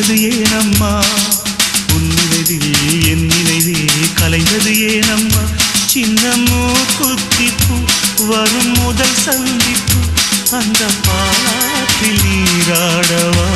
தொலைந்தது ஏனம்மா உன் நினைவில் என் நினைவே கலைந்தது ஏனம்மா சின்னமோ குத்திப்பு வரும் முதல் சந்திப்பு அந்த பாலாற்றில் நீராடவா